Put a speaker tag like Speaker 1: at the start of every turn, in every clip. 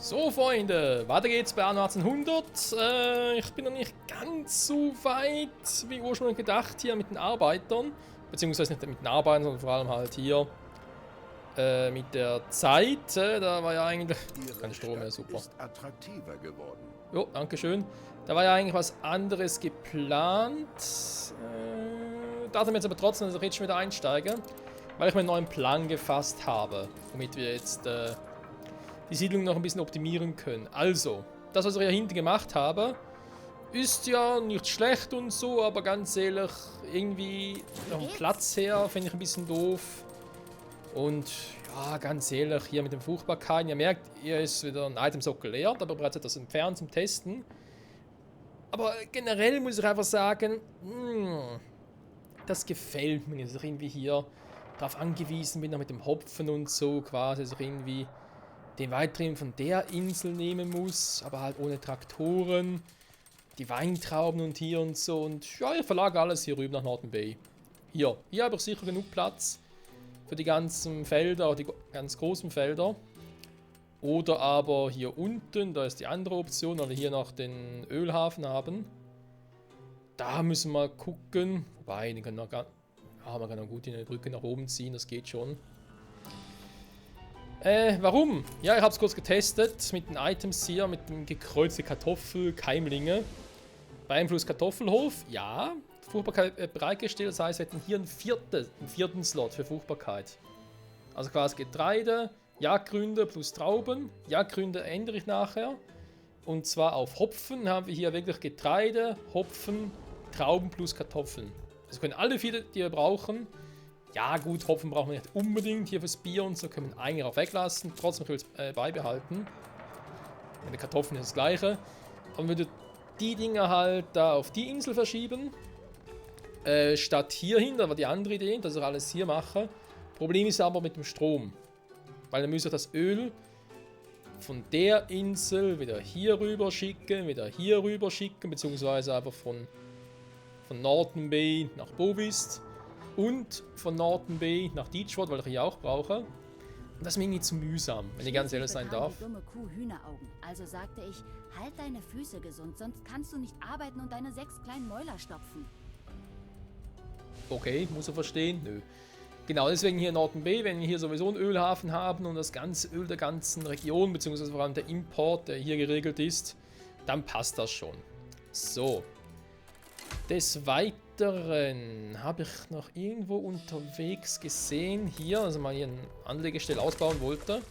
Speaker 1: So, Freunde, weiter geht's bei Anno 1800. Ich bin noch nicht ganz so weit wie ursprünglich gedacht hier mit den Arbeitern. Beziehungsweise nicht mit den Arbeitern, sondern vor allem halt hier mit der Zeit. Da war ja eigentlich... Kein Strom mehr, super.
Speaker 2: Ist attraktiver geworden.
Speaker 1: Jo, dankeschön. Da war ja eigentlich was anderes geplant. Dachte mir jetzt aber trotzdem, dass ich jetzt schon wieder einsteige. Weil ich mir einen neuen Plan gefasst habe. Womit wir jetzt... die Siedlung noch ein bisschen optimieren können. Also, das, was ich hier hinten gemacht habe, ist ja nicht schlecht und so, aber ganz ehrlich, irgendwie vom Platz her finde ich ein bisschen doof. Und ja, ganz ehrlich, hier mit dem Fruchtbarkeiten, ihr merkt, hier ist wieder ein Itemsockel leer, aber bereits etwas entfernt zum Testen. Aber generell muss ich einfach sagen, das gefällt mir, dass ich irgendwie hier darauf angewiesen bin, noch mit dem Hopfen und so quasi, dass ich irgendwie den Weintrieb von der Insel nehmen muss, aber halt ohne Traktoren, die Weintrauben und hier und so. Und ja, ich verlage alles hier rüber nach Norton Bay. Hier habe ich sicher genug Platz für die ganzen Felder, die ganz großen Felder. Oder aber hier unten, da ist die andere Option, weil wir hier noch den Ölhafen haben. Da müssen wir mal gucken. Wobei, den können wir gar, ja, man kann auch gut in die Brücke nach oben ziehen, das geht schon. Warum? Ja, ich habe es kurz getestet mit den Items hier, mit dem gekreuzte Kartoffel, Keimlinge. Beeinflusst Kartoffelhof, ja. Fruchtbarkeit bereitgestellt, das heißt, wir hätten hier einen vierten Slot für Fruchtbarkeit. Also quasi Getreide, Jagdgründe plus Trauben. Jagdgründe ändere ich nachher. Und zwar auf Hopfen haben wir hier wirklich Getreide, Hopfen, Trauben plus Kartoffeln. Also können alle vier, die wir brauchen. Ja gut, Hopfen brauchen wir nicht unbedingt hier fürs Bier und so, können wir eigentlich auch weglassen. Trotzdem will ich es beibehalten. Mit den Kartoffeln ist das gleiche. Und würde die Dinger halt da auf die Insel verschieben. Statt hierhin, da war die andere Idee, dass ich alles hier mache. Problem ist aber mit dem Strom. Weil dann müsste ich das Öl von der Insel wieder hier rüber schicken, wieder hier rüber schicken, beziehungsweise einfach von Norton Bay nach Bovist. Und von Norton Bay nach Deachwood, weil ich hier auch brauche. Und das ist mir irgendwie zu mühsam, wenn ich ganz ehrlich sein darf.
Speaker 3: Die dumme Kuh Hühneraugen. Also sagte ich, halt deine Füße gesund, sonst kannst du nicht arbeiten und deine 6 kleinen Mäuler stopfen.
Speaker 1: Okay, muss er verstehen? Nö. Genau, deswegen hier Norton Bay, wenn wir hier sowieso einen Ölhafen haben und das ganze Öl der ganzen Region, beziehungsweise vor allem der Import, der hier geregelt ist, dann passt das schon. So. Des Weiteren habe ich noch irgendwo unterwegs gesehen, hier, also mal hier eine Anlegestelle ausbauen wollte.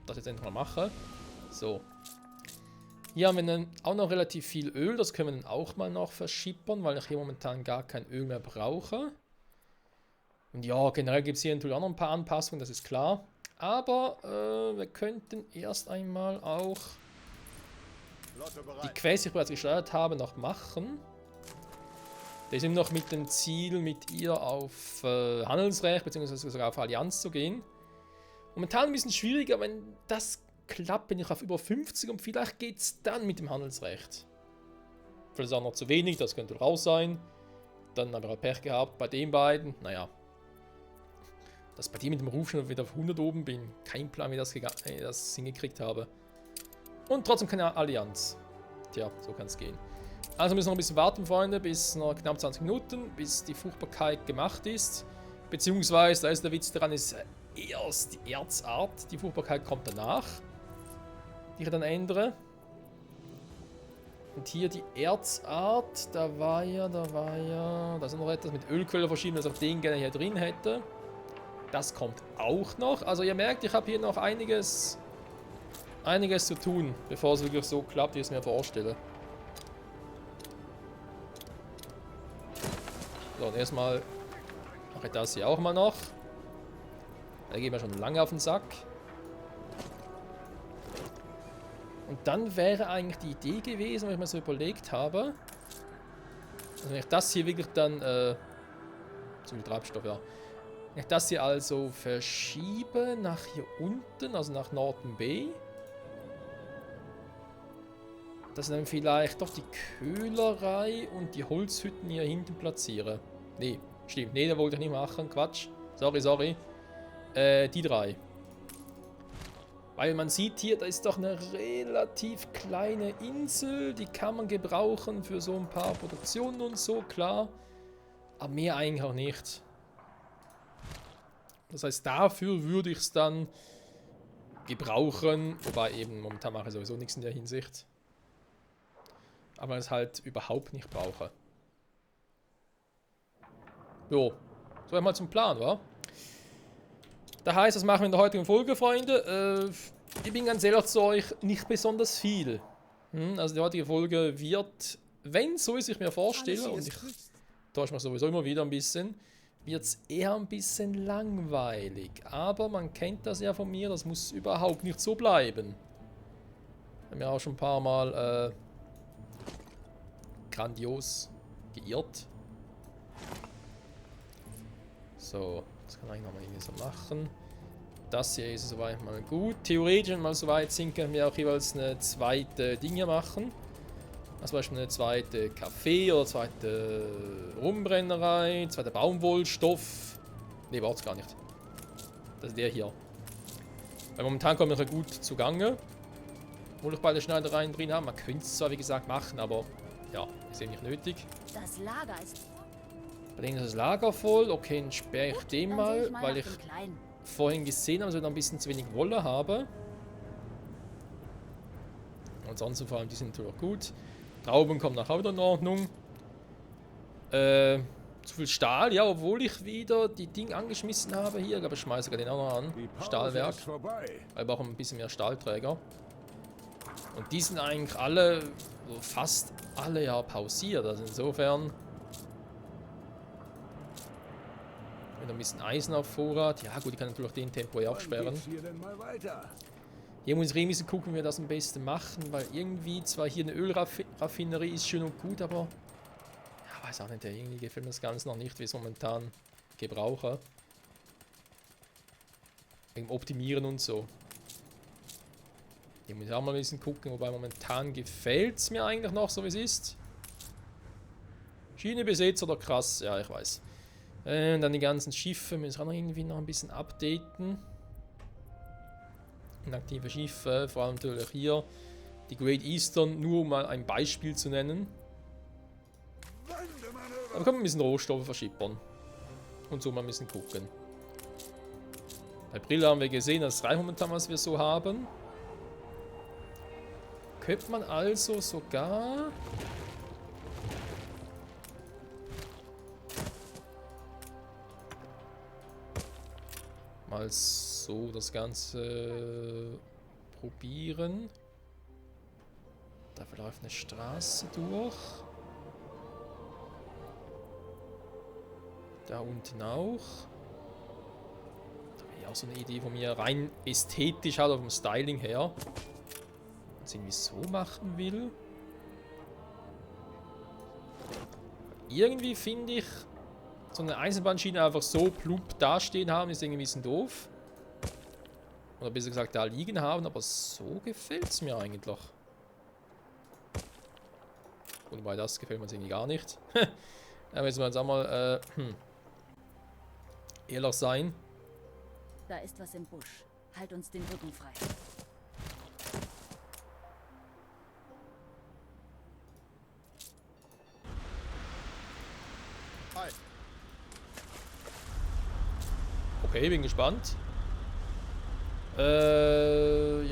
Speaker 1: Das jetzt endlich mal mache. So. Hier haben wir dann auch noch relativ viel Öl, das können wir dann auch mal noch verschippern, weil ich hier momentan gar kein Öl mehr brauche. Und ja, generell gibt es hier natürlich auch noch ein paar Anpassungen, das ist klar. Aber wir könnten erst einmal auch die Quests, die ich bereits gesteuert habe, noch machen. Das ist noch mit dem Ziel, mit ihr auf Handelsrecht bzw. sogar auf Allianz zu gehen. Momentan ein bisschen schwieriger, wenn das klappt, bin ich auf über 50 und vielleicht geht es dann mit dem Handelsrecht. Vielleicht ist auch noch zu wenig, das könnte raus sein. Dann haben wir halt Pech gehabt bei den beiden. Naja. Dass bei dir mit dem Ruf schon wieder auf 100 oben bin. Kein Plan, wie ich das hingekriegt habe. Und trotzdem keine Allianz. Tja, so kann es gehen. Also müssen wir noch ein bisschen warten, Freunde, bis noch knapp 20 Minuten, bis die Fruchtbarkeit gemacht ist. Beziehungsweise, da ist der Witz dran, ist erst die Erzart. Die Fruchtbarkeit kommt danach, die ich dann ändere. Und hier die Erzart, da ist noch etwas mit Ölquelle verschieben, dass ich den gerne hier drin hätte. Das kommt auch noch. Also ihr merkt, ich habe hier noch einiges zu tun, bevor es wirklich so klappt, wie ich es mir vorstelle. So, und erstmal mache ich das hier auch mal noch. Da gehen wir schon lange auf den Sack. Und dann wäre eigentlich die Idee gewesen, wenn ich mir so überlegt habe. Also wenn ich das hier wirklich dann, zu viel Treibstoff, ja. Wenn ich das hier also verschiebe nach hier unten, also nach Norton Bay. Dass ich dann vielleicht doch die Köhlerei und die Holzhütten hier hinten platziere. Nee, stimmt. Nee, da wollte ich nicht machen. Quatsch. Sorry. Die drei. Weil man sieht hier, da ist doch eine relativ kleine Insel, die kann man gebrauchen für so ein paar Produktionen und so, klar. Aber mehr eigentlich auch nicht. Das heißt, dafür würde ich es dann gebrauchen, wobei eben momentan mache ich sowieso nichts in der Hinsicht. Aber es halt überhaupt nicht brauche. Jo, so einmal zum Plan, wa? Das heißt, das machen wir in der heutigen Folge, Freunde. Ich bin ganz ehrlich zu euch, nicht besonders viel. Also die heutige Folge wird, wenn so ist, ich mir vorstelle, und ich täusche mich sowieso immer wieder ein bisschen, wird es eher ein bisschen langweilig. Aber man kennt das ja von mir, das muss überhaupt nicht so bleiben. Ich habe mir auch schon ein paar Mal grandios geirrt. So, das kann man eigentlich nochmal irgendwie so machen. Das hier ist soweit mal gut. Theoretisch, wenn wir mal so weit sind, können wir auch jeweils eine zweite Ding hier machen. Also zum Beispiel eine zweite Kaffee oder zweite Rumbrennerei, zweite Baumwollstoff. Ne, wart's gar nicht. Das ist der hier. Weil momentan kommen wir gut zugange. Obwohl ich beide Schneidereien drin haben. Man könnte es zwar wie gesagt machen, aber ja, ist eben nicht nötig.
Speaker 3: Das Lager ist...
Speaker 1: Bei denen ist das Lager voll. Okay, dann sperre ich den mal, weil ich vorhin gesehen habe, dass ich noch ein bisschen zu wenig Wolle habe. Ansonsten vor allem, die sind natürlich auch gut. Trauben kommen nachher wieder in Ordnung. Zu viel Stahl, ja, obwohl ich wieder die Dinge angeschmissen habe hier. Ich glaube, ich schmeiße den auch noch an. Stahlwerk. Weil wir brauchen ein bisschen mehr Stahlträger. Und die sind eigentlich alle, fast alle ja pausiert. Also insofern. Wieder ein bisschen Eisen auf Vorrat. Ja gut, ich kann natürlich den temporär absperren. Hier muss ich ein bisschen gucken, wie wir das am besten machen, weil irgendwie zwar hier eine Ölraffinerie ist schön und gut, aber ja, weiß auch nicht, irgendwie gefällt mir das Ganze noch nicht, wie ich es momentan gebrauche. Wegen Optimieren und so. Hier muss ich auch mal ein bisschen gucken, wobei momentan gefällt es mir eigentlich noch, so wie es ist. Schiene besetzt oder krass, ja, ich weiß. Dann die ganzen Schiffe müssen wir auch noch irgendwie noch ein bisschen updaten. Inaktive Schiffe, vor allem natürlich hier die Great Eastern, nur um mal ein Beispiel zu nennen. Aber können wir ein bisschen Rohstoffe verschippern. Und so mal ein bisschen gucken. Bei Brille haben wir gesehen, das reicht momentan, was wir so haben. Könnte man also sogar... mal so das Ganze probieren. Da verläuft eine Straße durch. Da unten auch. Da wäre ja auch so eine Idee von mir, rein ästhetisch halt vom Styling her. Wenn es irgendwie so machen will. Irgendwie finde ich, so eine Eisenbahnschiene einfach so plump dastehen haben, ist irgendwie ein bisschen doof. Oder besser gesagt da liegen haben, aber so gefällt es mir eigentlich. Und bei das gefällt mir jetzt irgendwie gar nicht. Da müssen wir jetzt auch mal ehrlich sein.
Speaker 3: Da ist was im Busch. Halt uns den Rücken frei.
Speaker 1: Okay, bin gespannt. Die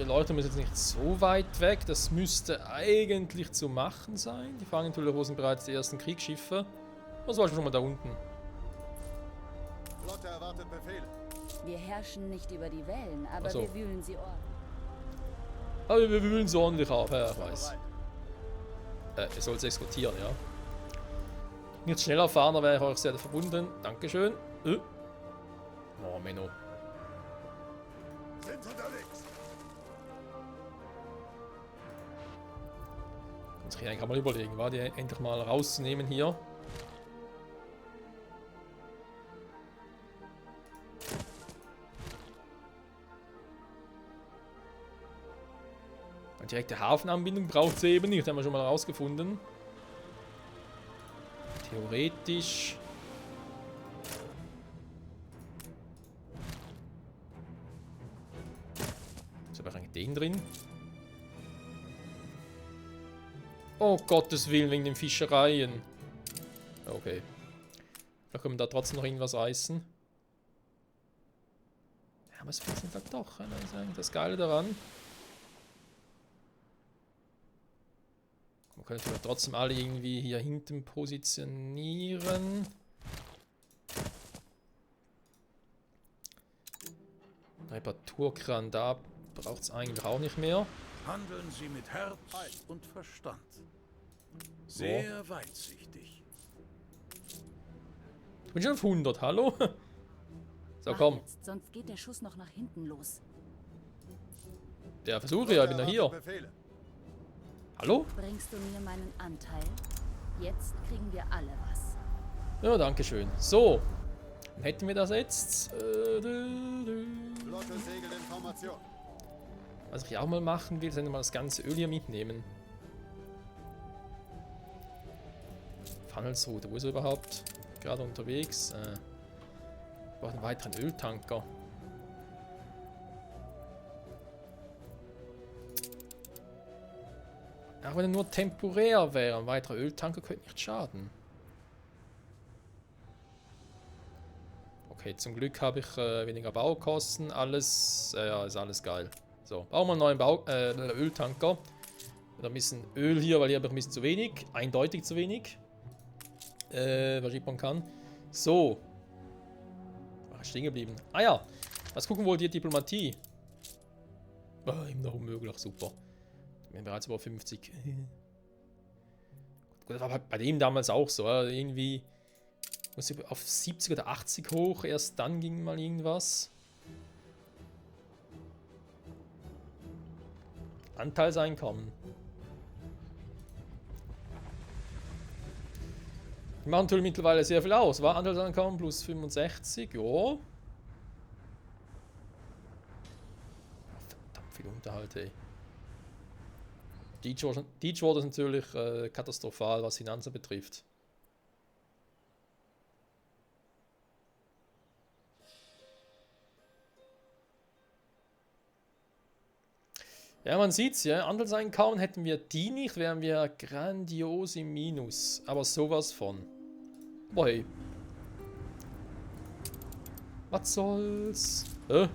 Speaker 1: Leute müssen jetzt nicht so weit weg. Das müsste eigentlich zu machen sein. Die fangen natürlich, wo sind bereits die ersten Kriegsschiffe. Was war schon mal da unten?
Speaker 2: Flotte erwartet Befehle.
Speaker 3: Wir herrschen nicht über die Wellen, aber
Speaker 1: so.
Speaker 3: wir wühlen sie ordentlich.
Speaker 1: Aber wir wühlen sie ordentlich auf, ja, ich weiß. Ihr sollt es exportieren, ja. Nicht schneller fahren, da wäre ich euch sehr verbunden. Dankeschön. Oh, Menno.
Speaker 2: Sind unterwegs.
Speaker 1: Jetzt kann ich eigentlich mal überlegen, war die endlich mal rauszunehmen hier. Eine direkte Hafenanbindung braucht sie eben nicht, haben wir schon mal herausgefunden. Theoretisch. Ist aber eigentlich den drin? Oh Gottes Willen, wegen den Fischereien. Okay. Vielleicht können wir da trotzdem noch irgendwas reißen. Ja, aber es funktioniert halt doch. Das ist eigentlich das Geile daran. Man könnte natürlich trotzdem alle irgendwie hier hinten positionieren. Reparaturkran, da braucht es eigentlich auch nicht mehr.
Speaker 2: Handeln Sie mit Herz und Verstand. Sehr weitsichtig.
Speaker 1: Ich bin schon auf 100, hallo? So,
Speaker 3: Mach
Speaker 1: komm.
Speaker 3: jetzt, sonst geht der Schuss noch nach hinten los.
Speaker 1: Der Versuch, ja, ich bin ja hier. Hallo?
Speaker 3: Bringst du mir meinen Anteil? Jetzt kriegen wir alle was.
Speaker 1: Ja, danke schön. So. Dann hätten wir das jetzt.
Speaker 4: Flotte Segelinformation.
Speaker 1: Was ich auch mal machen will, ist mal das ganze Öl hier mitnehmen. Funnelsroute, wo ist er überhaupt? Gerade unterwegs. Ich brauche einen weiteren Öltanker. Auch wenn er nur temporär wäre, ein weiterer Öltanker könnte nicht schaden. Okay, zum Glück habe ich weniger Baukosten. Alles, ja, ist alles geil. So, bauen wir einen neuen Öltanker. Oder ein bisschen Öl hier, weil hier habe ich ein bisschen zu wenig. Eindeutig zu wenig. Was ich bauen kann. So. War ich stehen geblieben. Ah ja. Was gucken wohl die Diplomatie? Oh, immer noch unmöglich, super. Ich bin bereits über 50. Gut, das war bei dem damals auch so. Irgendwie muss ich auf 70 oder 80 hoch. Erst dann ging mal irgendwas. Anteilseinkommen. Die machen natürlich mittlerweile sehr viel aus. War Anteilseinkommen plus 65, jo. Verdammt viel Unterhalt, ey. Deepwater ist natürlich katastrophal, was Finanzen betrifft. Ja, man sieht's, ja. Anteilseinkommen hätten wir die nicht, wären wir grandios im Minus. Aber sowas von. Boah, hey. Was soll's? Oh.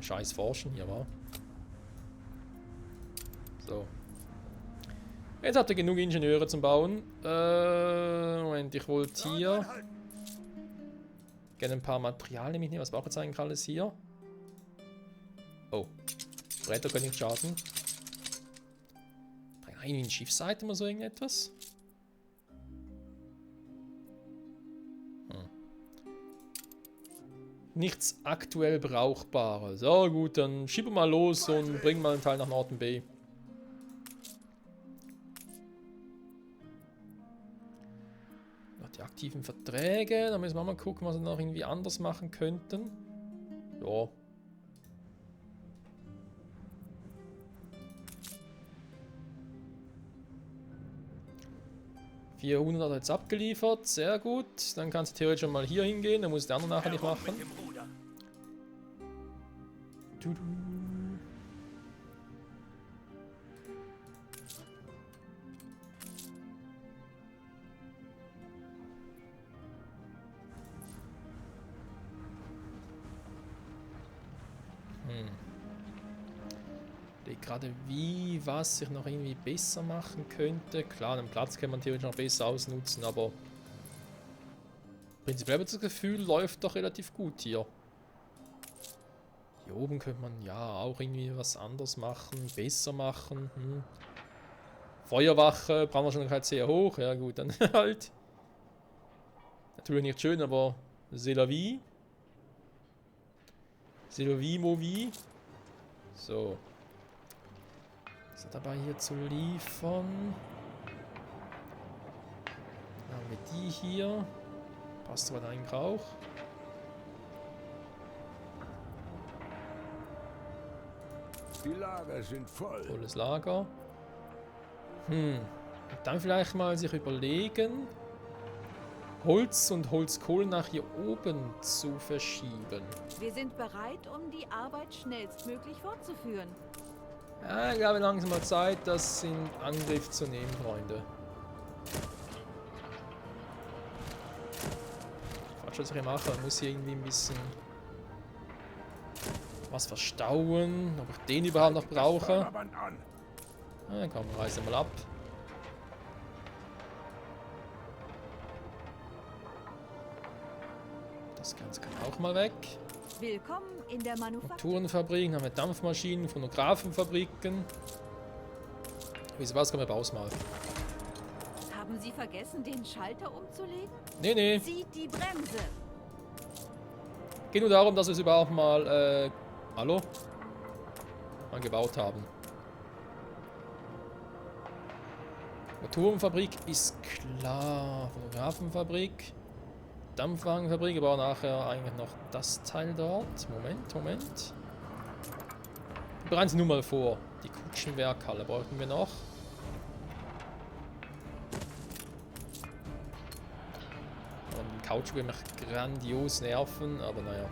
Speaker 1: Scheiß Forschen hier, wa? So. Jetzt habt ihr genug Ingenieure zum Bauen. Moment, ich wollte hier gerne ein paar Materialien mitnehmen. Was braucht jetzt eigentlich alles hier? Oh. Bretter können nicht schaden. Irgendwie ein Schiffsseite oder so irgendetwas? Nichts aktuell Brauchbares. So gut, dann schieben wir mal los und bringen mal einen Teil nach Norton Bay. Noch die aktiven Verträge. Da müssen wir mal gucken, was wir noch irgendwie anders machen könnten. Ja. $400 hat er jetzt abgeliefert, sehr gut. Dann kannst du theoretisch schon mal hier hingehen, dann muss der andere nachher nicht machen. Gerade wie, was ich noch irgendwie besser machen könnte. Klar, den Platz kann man theoretisch noch besser ausnutzen, aber prinzipiell habe ich das Gefühl, läuft doch relativ gut hier. Hier oben könnte man ja auch irgendwie was anderes machen, besser machen. Feuerwache, Brandwahrscheinlichkeit sehr hoch. Ja gut, dann halt. Natürlich nicht schön, aber c'est la vie. C'est la vie, mo vie. So. Was hat dabei hier zu liefern? Dann haben wir die hier. Passt zwar eigentlich auch.
Speaker 2: Die Lager sind voll.
Speaker 1: Volles Lager. Und dann vielleicht mal sich überlegen. Holz und Holzkohle nach hier oben zu verschieben.
Speaker 4: Wir sind bereit, um die Arbeit schnellstmöglich fortzuführen.
Speaker 1: Ja, ich glaube, langsam mal Zeit, das in Angriff zu nehmen, Freunde. Quatsch, was ich hier mache. Ich muss hier irgendwie ein bisschen was verstauen. Ob ich den überhaupt noch brauche. Ja, komm, reißen mal ab. Das Ganze kann auch mal weg.
Speaker 4: Willkommen in der Manufaktur.
Speaker 1: Motorenfabriken, haben wir Dampfmaschinen, Phonographenfabriken. Wieso was kann man bauen mal?
Speaker 4: Haben Sie vergessen, den Schalter umzulegen?
Speaker 1: Nee.
Speaker 4: Zieht die Bremse.
Speaker 1: Geht nur darum, dass wir es überhaupt mal, hallo? Mal gebaut haben. Motorenfabrik ist klar. Phonographenfabrik. Dampfwagenfabrik, aber auch nachher eigentlich noch das Teil dort. Moment. Wir bereiten es nur mal vor. Die Kutschenwerkhalle brauchen wir noch. Den Couch will mich grandios nerven, aber naja.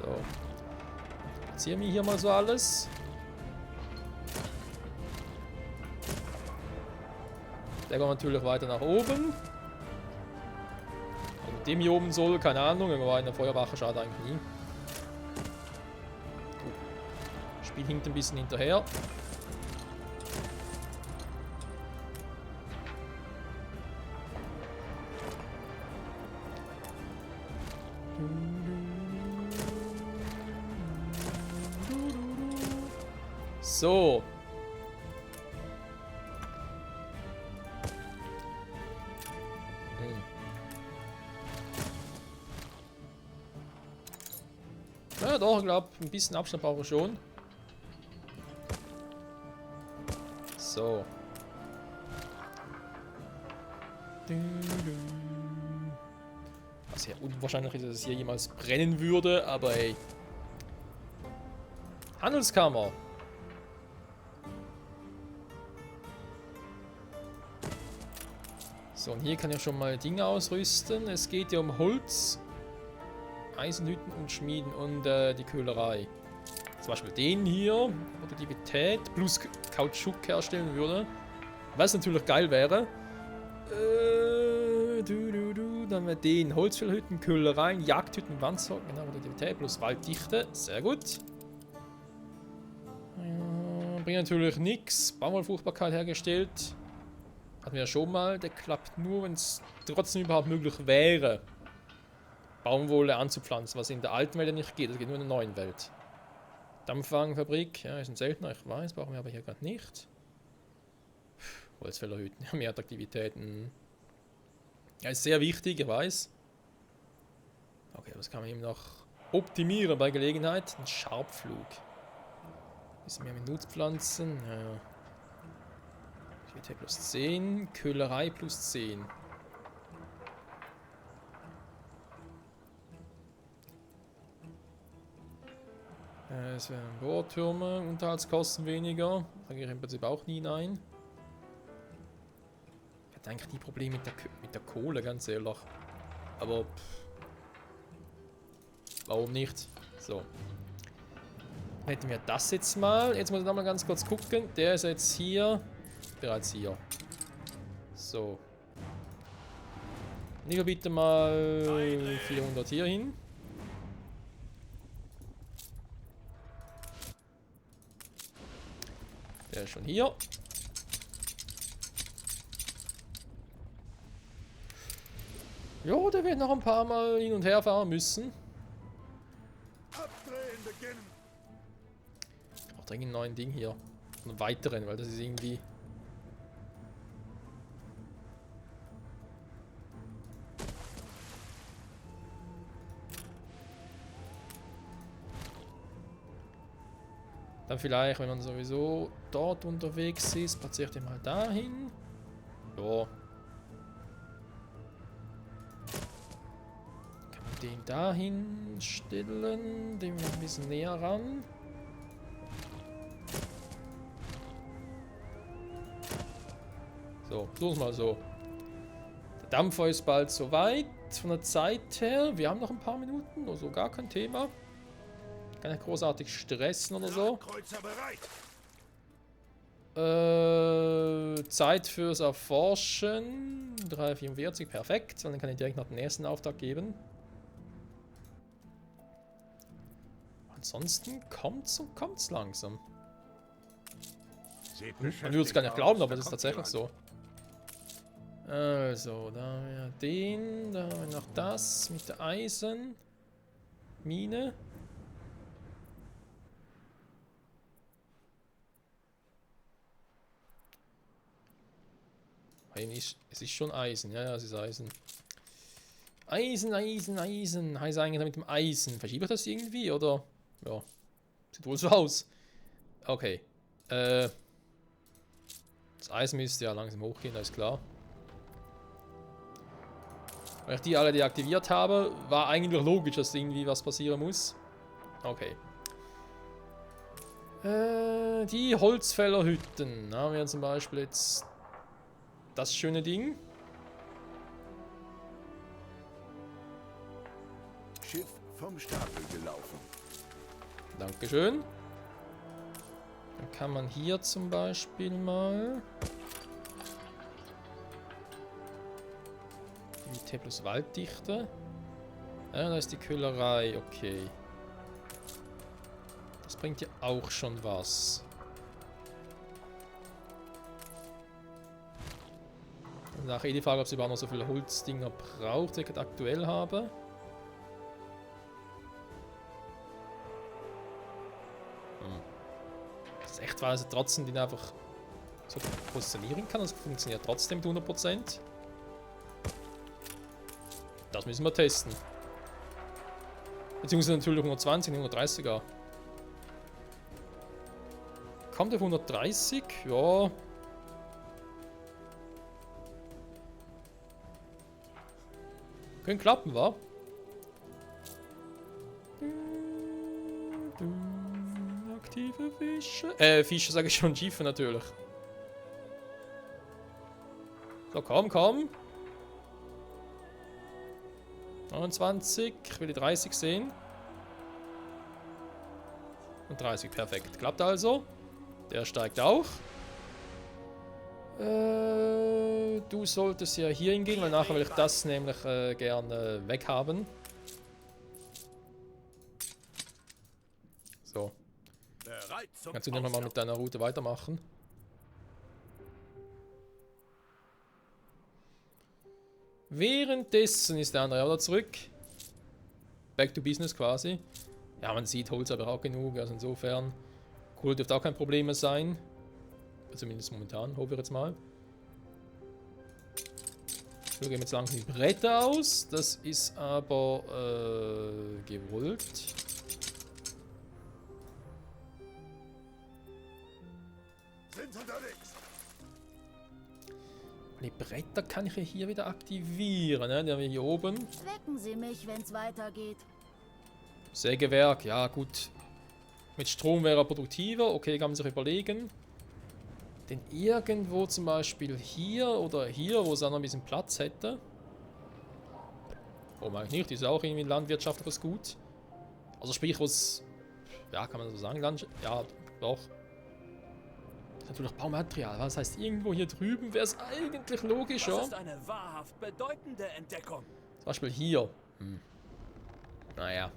Speaker 1: So. Platzieren wir hier mal so alles. Der geht natürlich weiter nach oben. Und mit dem hier oben soll, keine Ahnung, irgendwo in der Feuerwache schadet eigentlich nie. Spiel hinkt ein bisschen hinterher. So. Ja, doch, ich glaube, ein bisschen Abstand brauche ich schon. So. Was ja unwahrscheinlich ist, dass es hier jemals brennen würde, aber ey. Handelskammer. So, und hier kann ich schon mal Dinge ausrüsten. Es geht ja um Holz, Eisenhütten und Schmieden und die Köhlerei. Zum Beispiel den hier, Produktivität plus Kautschuk herstellen würde. Was natürlich geil wäre. Dann wäre den Holzfällhütten, Köhlereien, Jagdhütten, Wandsocken, genau, Produktivität plus Walddichte. Sehr gut. Bringt natürlich nichts. Baumwollfruchtbarkeit hergestellt. Hatten wir ja schon mal. Der klappt nur, wenn es trotzdem überhaupt möglich wäre, Baumwolle anzupflanzen, was in der alten Welt ja nicht geht. Das geht nur in der neuen Welt. Dampfwagenfabrik, ja, ist ein seltener, ich weiß, brauchen wir aber hier gerade nicht. Holzfällerhütten, ja, mehr Attraktivitäten. Ja, ist sehr wichtig, ich weiß. Okay, was kann man eben noch optimieren bei Gelegenheit? Ein Scharpflug. Bisschen mehr mit Nutzpflanzen, ja. Attraktivität plus 10, Köhlerei plus 10. Es wären Bohrtürme, Unterhaltskosten weniger. Da gehe ich im Prinzip auch nie hinein. Ich hatte eigentlich nie Probleme mit der Kohle, ganz ehrlich. Aber warum nicht? So. Dann hätten wir das jetzt mal. Jetzt muss ich nochmal ganz kurz gucken. Der ist jetzt hier. Bereits hier. So. Nehmen wir bitte mal 400 hier hin. Der ist schon hier. Jo, der wird noch ein paar Mal hin und her fahren müssen. Ich brauche dringend einen neuen Ding hier. Einen weiteren, weil das ist irgendwie... Dann vielleicht, wenn man sowieso dort unterwegs ist, platziere ich den mal dahin. Ja. Kann man Den dahin stellen, den ein bisschen näher ran. So, versuch's mal so. Der Dampfer ist bald soweit. Von der Zeit her. Wir haben noch ein paar Minuten, also gar kein Thema. Kann ja großartig stressen oder so.
Speaker 2: Kreuzer bereit.
Speaker 1: Zeit fürs Erforschen. 3:44, perfekt. Dann kann ich direkt noch den nächsten Auftrag geben. Ansonsten kommt's und kommt's langsam. Man würde es gar nicht glauben, aber das ist tatsächlich so. Also, da haben wir den, da haben wir noch das mit der Eisenmine. Es ist schon Eisen, ja, es ist Eisen. Eisen. Heißt eigentlich mit dem Eisen. Verschiebe ich das irgendwie, oder? Ja, sieht wohl so aus. Okay. Das Eisen müsste ja langsam hochgehen, das ist klar. Weil ich die alle deaktiviert habe, war eigentlich logisch, dass irgendwie was passieren muss. Okay. Die Holzfällerhütten. Da haben wir zum Beispiel jetzt das schöne Ding.
Speaker 2: Schiff vom Stapel gelaufen.
Speaker 1: Dankeschön. Dann kann man hier zum Beispiel mal T plus Walddichte. Ja, da ist die Köhlerei, okay. Das bringt ja auch schon was. Nachher die Frage, ob sie überhaupt noch so viele Holzdinger braucht, die ich gerade aktuell habe. Das ist echt, weil sie trotzdem den einfach so positionieren kann. Das funktioniert trotzdem mit 100%. Das müssen wir testen. Beziehungsweise natürlich 120, 130er. Kommt auf 130? Ja. Können klappen, wa? Aktive Fische. Fische sage ich schon, Schiffe natürlich. So, komm. 29, ich will die 30 sehen. Und 30, perfekt. Klappt also. Der steigt auch. Du solltest ja hier hingehen, weil nachher will ich das nämlich gerne weghaben. So. Kannst du nämlich mal mit deiner Route weitermachen. Währenddessen ist der andere wieder zurück. Back to business quasi. Ja, man sieht, Holz aber auch genug, also insofern. Kohle dürfte auch kein Problem mehr sein. Zumindest momentan, hoffe ich jetzt mal. So, gehen wir jetzt langsam die Bretter aus. Das ist aber gewollt.
Speaker 2: Sind unterwegs.
Speaker 1: Die Bretter kann ich ja hier wieder aktivieren, ne? Die haben wir hier oben.
Speaker 3: Wecken Sie mich, wenn's weitergeht.
Speaker 1: Sägewerk, ja gut. Mit Strom wäre er produktiver. Okay, kann man sich überlegen. Denn irgendwo zum Beispiel hier oder hier, wo es dann noch ein bisschen Platz hätte. Warum eigentlich nicht? Die ist auch irgendwie landwirtschaftliches Gut. Also sprich, was, ja, kann man so sagen, ja, doch. Natürlich Baumaterial. Das heißt, irgendwo hier drüben wäre es eigentlich logischer.
Speaker 5: Das ist eine wahrhaft bedeutende Entdeckung.
Speaker 1: Zum Beispiel hier. Naja.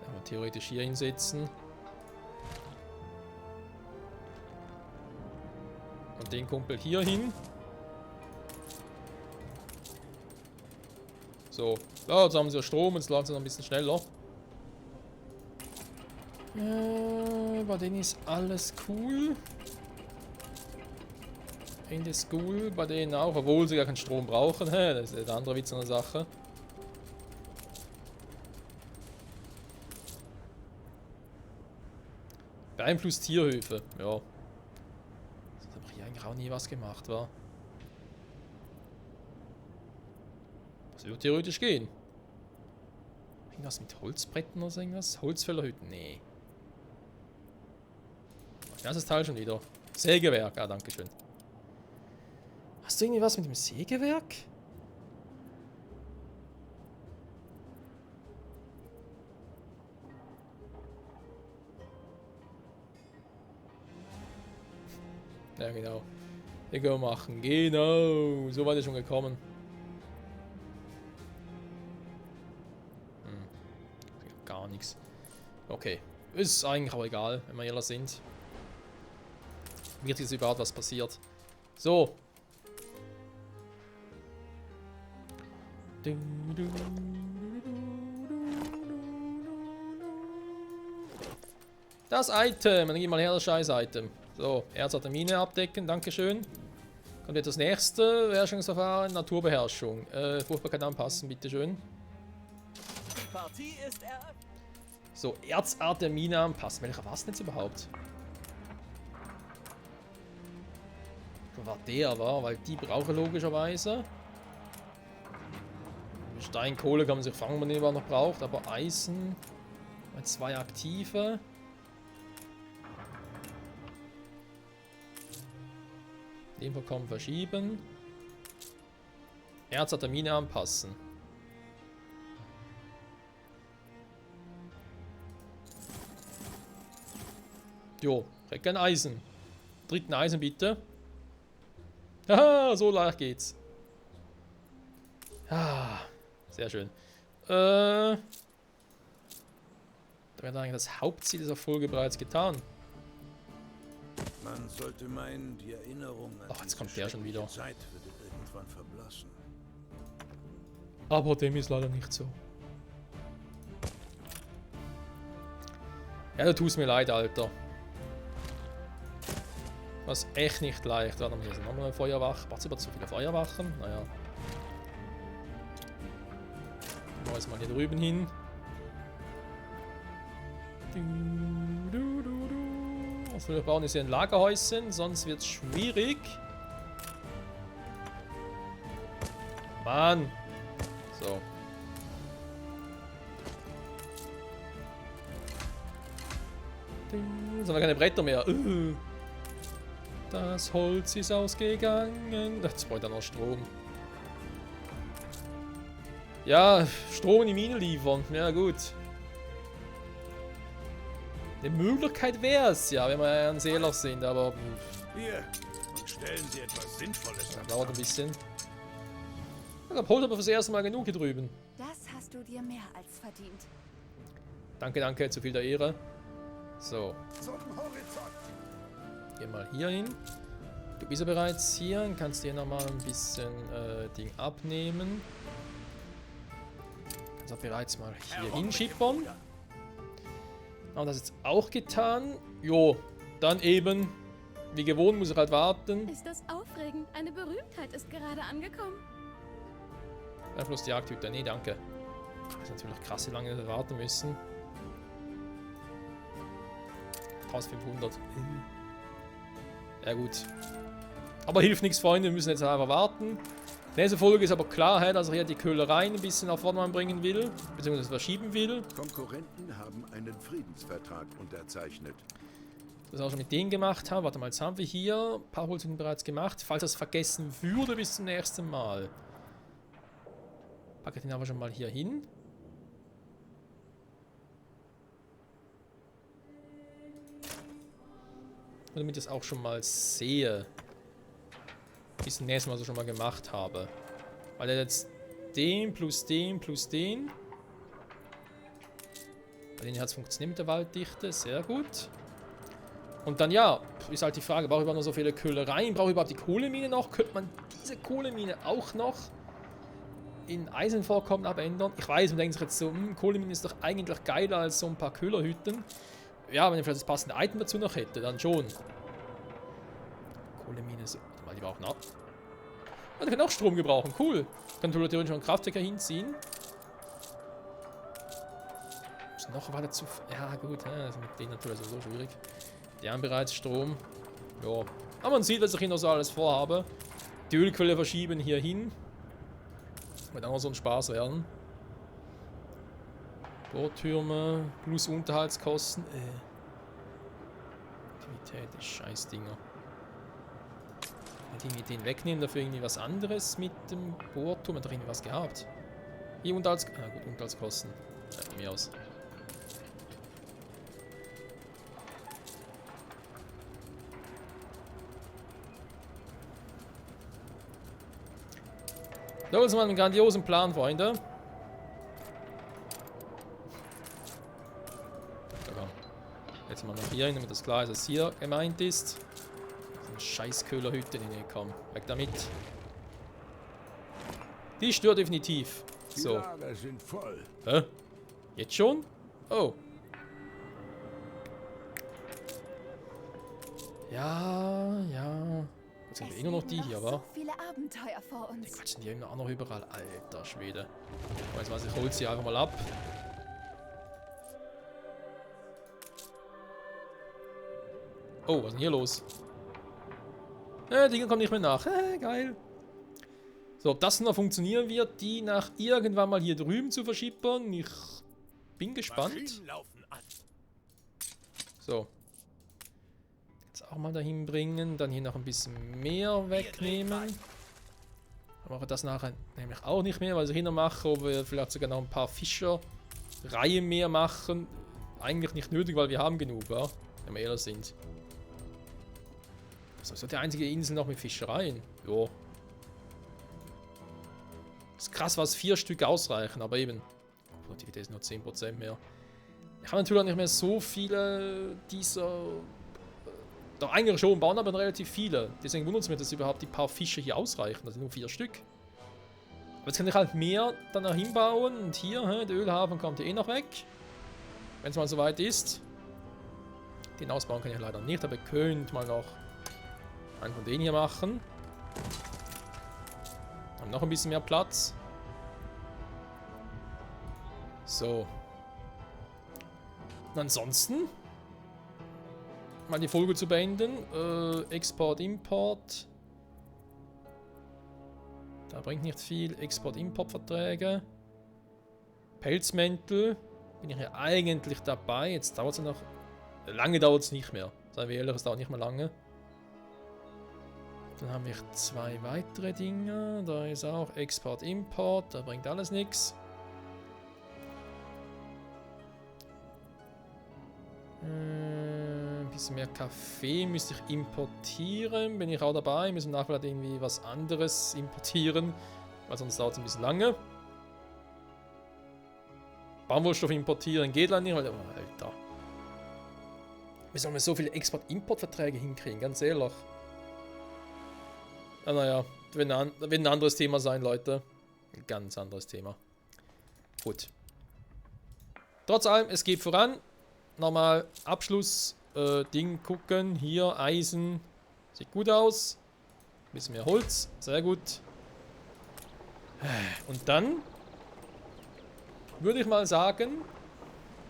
Speaker 1: Kann man theoretisch hier hinsetzen. Und den Kumpel hier hin. So, ja, jetzt haben sie ja Strom, jetzt laden sie noch ein bisschen schneller. Bei denen ist alles cool. In der School, bei denen auch, obwohl sie gar keinen Strom brauchen. Das ist der andere Witz an der Sache. Beeinflusst Tierhöfe. Ja. Das hat aber hier eigentlich auch nie was gemacht, wa? Das würde theoretisch gehen. Irgendwas mit Holzbretten oder so irgendwas? Holzfällerhütten? Nee. Was ist das Teil schon wieder? Sägewerk. Ah, danke schön. Hast du irgendwie was mit dem Sägewerk? Ja, genau. Egal machen. Genau. So war der schon gekommen. Gar nichts. Okay. Ist eigentlich auch egal, wenn wir ehrlich sind. Wird jetzt überhaupt was passiert. So. Das Item. Dann gib mal her das Scheiß-Item. So, Erzadamine abdecken, dankeschön. Kommt jetzt das nächste. Beherrschungsverfahren, Naturbeherrschung. Fruchtbarkeit anpassen, bitteschön.
Speaker 5: Die Partie ist eröffnet.
Speaker 1: So, Erzartemine anpassen. Welcher war es denn jetzt überhaupt? War der, war, weil die brauche logischerweise. Stein, Kohle kann man sich fangen, wenn man den überhaupt noch braucht, aber Eisen. 2 aktive. Den Vorkommen verschieben. Erzartemine anpassen. Jo, krieg kein Eisen. Dritten Eisen bitte. Haha, so leicht geht's. Ah, sehr schön. Da wäre eigentlich das Hauptziel dieser Folge bereits getan.
Speaker 2: Man sollte meinen, die Erinnerung an
Speaker 1: Ach, jetzt
Speaker 2: diese
Speaker 1: kommt der schon wieder.
Speaker 2: Zeit würde irgendwann verblassen.
Speaker 1: Aber dem ist leider nicht so. Ja, du tust mir leid, Alter. Was echt nicht leicht. Warte mal, hier sind nochmal eine Feuerwache. Macht über zu viele Feuerwachen? Naja. Machen wir jetzt mal hier drüben hin. Also wir bauen jetzt hier ein Lagerhäuschen, sonst wird es schwierig. Mann! So. Jetzt haben wir keine Bretter mehr. Das Holz ist ausgegangen. Jetzt braucht er noch Strom. Ja, Strom in die Mine liefern. Ja gut. Eine Möglichkeit wäre es ja, wenn wir ein Seeler sind, aber
Speaker 2: Hier, und stellen Sie etwas Sinnvolles
Speaker 1: das
Speaker 2: an.
Speaker 1: dauert ein bisschen. Ich habe heute aber fürs erste Mal genug hier drüben.
Speaker 3: Das hast du dir mehr als verdient.
Speaker 1: Danke, danke, zu viel der Ehre. So,
Speaker 2: Zum Horizont.
Speaker 1: geh mal hier hin. Du bist ja bereits hier, dann kannst du hier nochmal ein bisschen Ding abnehmen. Kannst auch bereits mal hier hinschippern. Haben das jetzt auch getan. Jo, dann eben, wie gewohnt, muss ich halt warten.
Speaker 6: Ist das aufregend? Eine Berühmtheit ist gerade angekommen.
Speaker 1: Plus die Jagdhütte, nee, danke. Das ist natürlich krass, wie lange wir warten müssen. 1500. Ja gut. Aber hilft nichts, Freunde, wir müssen jetzt einfach warten. Nächste Folge ist aber klar, dass er hier die Köhlereien ein bisschen nach vorne bringen will, beziehungsweise verschieben will.
Speaker 2: Konkurrenten haben einen Friedensvertrag unterzeichnet.
Speaker 1: Das wir auch schon mit denen gemacht haben. Warte mal, jetzt haben wir hier ein paar Holzhütten bereits gemacht. Falls das vergessen würde, bis zum nächsten Mal. Packe den aber schon mal hier hin. Und damit ich es auch schon mal sehe. Bis zum nächsten Mal so schon mal gemacht habe. Weil er jetzt den plus den plus den. Bei denen hat es funktioniert mit der Walddichte. Sehr gut. Und dann ja, ist halt die Frage, brauche ich überhaupt noch so viele Köhlereien? Brauche ich überhaupt die Kohlemine noch? Könnte man diese Kohlemine auch noch in Eisenvorkommen abändern? Ich weiß, man denkt sich jetzt so, Kohlemine ist doch eigentlich geiler als so ein paar Köhlerhütten. Ja, wenn ich vielleicht das passende Item dazu noch hätte, dann schon. Kohlemine, so. Warte mal, die brauchen auch. Oh, die können auch Strom gebrauchen, cool. Kann theoretisch schon einen Kraftwerker hinziehen. Ist noch weiter zu. Ja, gut, das ist mit denen natürlich sowieso schwierig. Die haben bereits Strom. Ja. Aber man sieht, was ich hier noch so alles vorhabe. Die Ölquelle verschieben hier hin. Wird auch noch so ein Spaß werden. Bohrtürme plus Unterhaltskosten. Aktivität, die Scheißdinger. Hätte ich den wegnehmen, dafür irgendwie was anderes mit dem Bohrturm. Hat doch irgendwie was gehabt. Hier Unterhaltskosten. Ja, von mir aus. Da ist mal einen grandiosen Plan, Freunde. Jetzt mal noch hier hin, damit das klar ist, dass hier gemeint ist. So eine scheiß Köhlerhütte, die nicht kommen. Weg damit. Die stört definitiv. So.
Speaker 2: Die Lager sind voll.
Speaker 1: Hä? Jetzt schon? Oh. Ja, ja. Jetzt sind wir eh nur noch die hier, wa?
Speaker 4: So viele Abenteuer vor
Speaker 1: Die
Speaker 4: uns.
Speaker 1: quatschen die eben auch noch überall. Alter Schwede. Weißt du was, ich hol sie einfach mal ab. Oh, was ist denn hier los? Dinge kommen nicht mehr nach. Geil. So, ob das noch funktionieren wird, die nach irgendwann mal hier drüben zu verschippern. Ich bin gespannt.
Speaker 5: Maschinen laufen an.
Speaker 1: So. Jetzt auch mal dahin bringen. Dann hier noch ein bisschen mehr wegnehmen. Dann mache das nachher nämlich auch nicht mehr, weil ich hinter mache, ob wir vielleicht sogar noch ein paar Fischer-Reihen mehr machen. Eigentlich nicht nötig, weil wir haben genug, ja? Wenn wir ehrlich sind. Das ist so die einzige Insel noch mit Fischereien. Jo. Ist krass, was 4 Stück ausreichen, aber eben. Produktivität ist nur 10% mehr. Ich habe natürlich auch nicht mehr so viele dieser. Doch eigentlich schon, bauen aber relativ viele. Deswegen wundert es mich, dass überhaupt die paar Fische hier ausreichen. Das sind nur 4 Stück. Aber jetzt kann ich halt mehr dann noch hinbauen. Und hier, der Ölhafen kommt hier eh noch weg. Wenn es mal soweit ist. Den ausbauen kann ich leider nicht, aber ihr könnt mal noch einen von denen hier machen. Haben noch ein bisschen mehr Platz. So. Und ansonsten mal die Folge zu beenden. Export, Import. Da bringt nicht viel. Export-Import-Verträge. Pelzmäntel. Bin ich ja eigentlich dabei. Jetzt dauert es noch. Lange dauert es nicht mehr. Seien wir ehrlich, es dauert nicht mehr lange. Dann haben wir 2 weitere Dinge. Da ist auch Export-Import. Da bringt alles nichts. Ein bisschen mehr Kaffee müsste ich importieren. Bin ich auch dabei. Müssen wir nachher halt irgendwie was anderes importieren. Weil sonst dauert es ein bisschen lange. Baumwollstoff importieren geht leider nicht. Weil, oh, Alter. Wie sollen wir so viele Export-Import-Verträge hinkriegen? Ganz ehrlich. Ja, naja, wird ein anderes Thema sein, Leute. Ein ganz anderes Thema. Gut. Trotz allem, es geht voran. Nochmal Abschluss Ding gucken. Hier Eisen. Sieht gut aus. Ein bisschen mehr Holz. Sehr gut. Und dann würde ich mal sagen,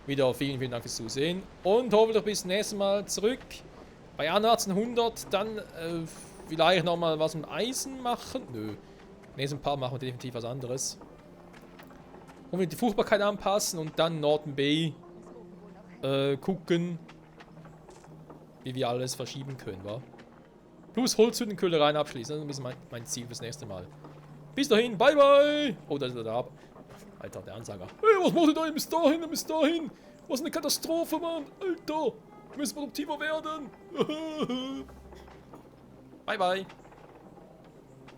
Speaker 1: wieder vielen, vielen Dank fürs Zusehen. Und hoffentlich bis zum nächsten Mal zurück. Bei 1800 dann vielleicht nochmal was mit Eisen machen. Nö. Nächsten Part machen wir definitiv was anderes. Und wir die Fruchtbarkeit anpassen und dann Norton Bay gucken, wie wir alles verschieben können, wa? Plus Holzhüttenköhlereien abschließen. Das ist mein Ziel fürs nächste Mal. Bis dahin, bye bye! Oh, da ist er da. Alter, der Ansager. Hey, was macht ihr da? Bis dahin, bis dahin! Was eine Katastrophe, Mann! Alter! Wir müssen produktiver werden! Bye bye!